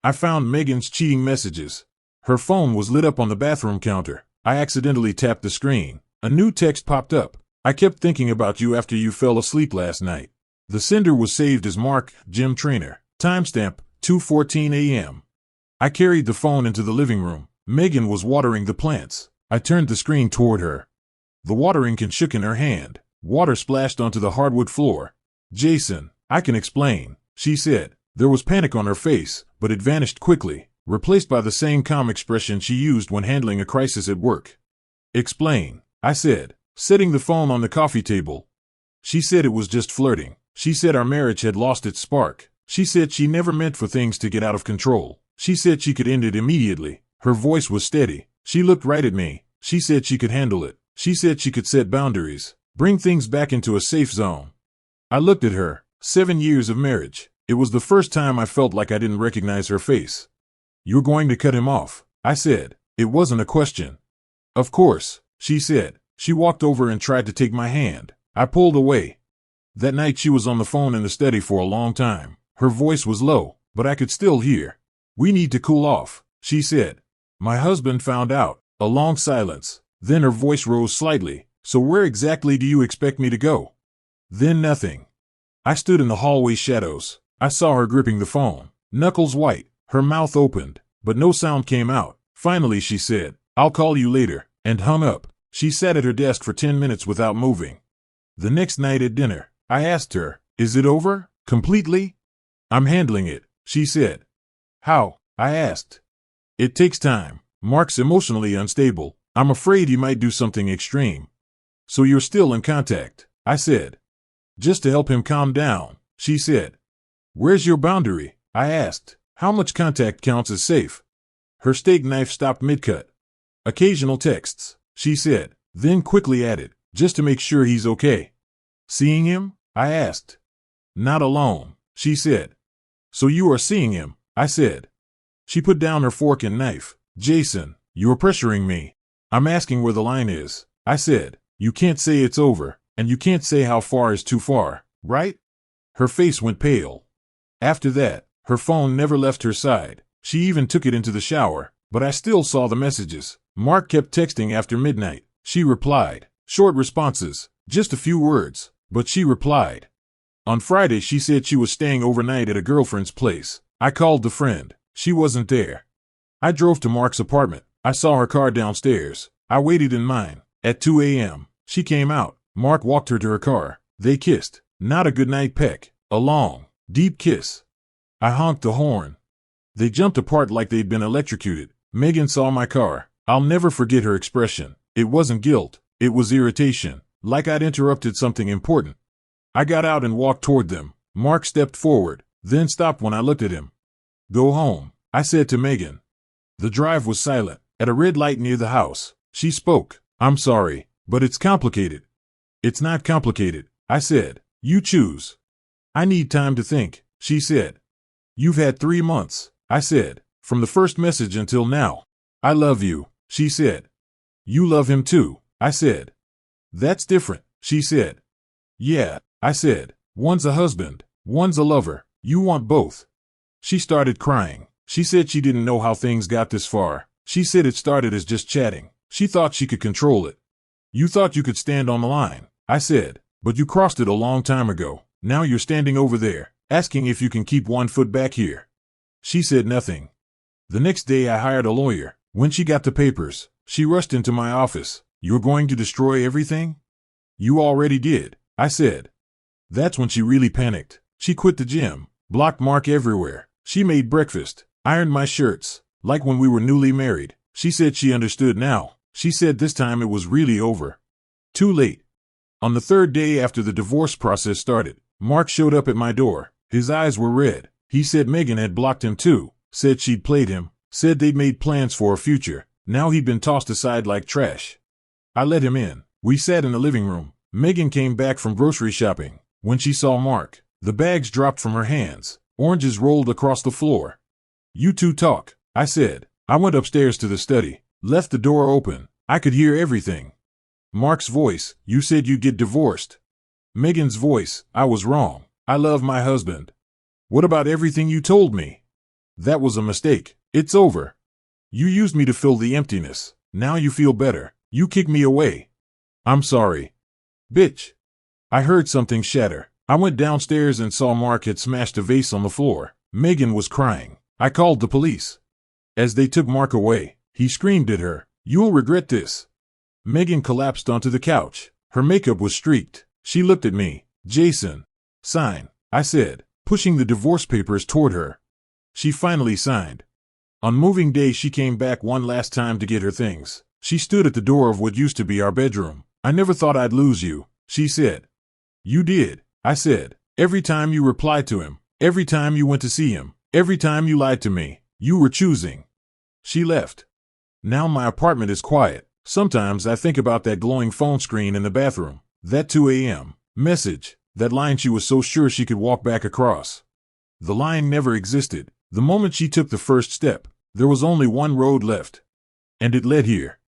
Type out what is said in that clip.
I found Megan's cheating messages. Her phone was lit up on the bathroom counter. I accidentally tapped the screen. A new text popped up. I kept thinking about you after you fell asleep last night. The sender was saved as Mark, Gym Trainer. Timestamp, 2:14 a.m. I carried the phone into the living room. Megan was watering the plants. I turned the screen toward her. The watering can shook in her hand. Water splashed onto the hardwood floor. Jason, I can explain, she said. There was panic on her face, but it vanished quickly, replaced by the same calm expression she used when handling a crisis at work. Explain, I said, setting the phone on the coffee table. She said it was just flirting. She said our marriage had lost its spark. She said she never meant for things to get out of control. She said she could end it immediately. Her voice was steady. She looked right at me. She said she could handle it. She said she could set boundaries, bring things back into a safe zone. I looked at her. 7 years of marriage. It was the first time I felt like I didn't recognize her face. You're going to cut him off, I said. It wasn't a question. Of course, she said. She walked over and tried to take my hand. I pulled away. That night she was on the phone in the study for a long time. Her voice was low, but I could still hear. We need to cool off, she said. My husband found out. A long silence. Then her voice rose slightly. So where exactly do you expect me to go? Then nothing. I stood in the hallway shadows. I saw her gripping the phone, knuckles white. Her mouth opened, but no sound came out. Finally she said, I'll call you later, and hung up. She sat at her desk for 10 minutes without moving. The next night at dinner, I asked her, is it over? Completely? I'm handling it, she said. How? I asked. It takes time. Mark's emotionally unstable. I'm afraid he might do something extreme. So you're still in contact, I said. Just to help him calm down, she said. Where's your boundary? I asked. How much contact counts as safe? Her steak knife stopped mid-cut. Occasional texts, she said, then quickly added, just to make sure he's okay. Seeing him? I asked. Not alone, she said. So you are seeing him, I said. She put down her fork and knife. Jason, you're pressuring me. I'm asking where the line is, I said. You can't say it's over, and you can't say how far is too far, right? Her face went pale. After that, her phone never left her side. She even took it into the shower, but I still saw the messages. Mark kept texting after midnight. She replied. Short responses, just a few words, but she replied. On Friday she said she was staying overnight at a girlfriend's place. I called the friend. She wasn't there. I drove to Mark's apartment. I saw her car downstairs. I waited in mine. At 2 a.m., she came out. Mark walked her to her car. They kissed. Not a goodnight peck. A long, deep kiss. I honked the horn. They jumped apart like they'd been electrocuted. Megan saw my car. I'll never forget her expression. It wasn't guilt. It was irritation, like I'd interrupted something important. I got out and walked toward them. Mark stepped forward, then stopped when I looked at him. Go home, I said to Megan. The drive was silent. At a red light near the house, she spoke. I'm sorry, but it's complicated. It's not complicated, I said. You choose. I need time to think, she said. You've had 3 months, I said, from the first message until now. I love you, she said. You love him too, I said. That's different, she said. Yeah, I said. One's a husband, one's a lover. You want both. She started crying. She said she didn't know how things got this far. She said it started as just chatting. She thought she could control it. You thought you could stand on the line, I said, but you crossed it a long time ago. Now you're standing over there, asking if you can keep 1 foot back here. She said nothing. The next day I hired a lawyer. When she got the papers, she rushed into my office. You're going to destroy everything? You already did, I said. That's when she really panicked. She quit the gym, blocked Mark everywhere. She made breakfast, ironed my shirts, like when we were newly married. She said she understood now. She said this time it was really over. Too late. On the 3rd day after the divorce process started, Mark showed up at my door. His eyes were red. He said Megan had blocked him too, said she'd played him, said they'd made plans for a future. Now he'd been tossed aside like trash. I let him in. We sat in the living room. Megan came back from grocery shopping. When she saw Mark, the bags dropped from her hands. Oranges rolled across the floor. You two talk, I said. I went upstairs to the study, left the door open. I could hear everything. Mark's voice, you said you'd get divorced. Megan's voice, I was wrong. I love my husband. What about everything you told me? That was a mistake. It's over. You used me to fill the emptiness. Now you feel better. You kicked me away. I'm sorry. Bitch. I heard something shatter. I went downstairs and saw Mark had smashed a vase on the floor. Megan was crying. I called the police. As they took Mark away, he screamed at her, "You'll regret this." Megan collapsed onto the couch. Her makeup was streaked. She looked at me. "Jason." "Sign," I said, pushing the divorce papers toward her. She finally signed. On moving day she came back one last time to get her things. She stood at the door of what used to be our bedroom. "I never thought I'd lose you," she said. "You did," I said. "Every time you replied to him, every time you went to see him, every time you lied to me, you were choosing." She left. Now my apartment is quiet. Sometimes I think about that glowing phone screen in the bathroom, that 2 a.m. message, that line she was so sure she could walk back across. The line never existed. The moment she took the first step, there was only one road left. And it led here.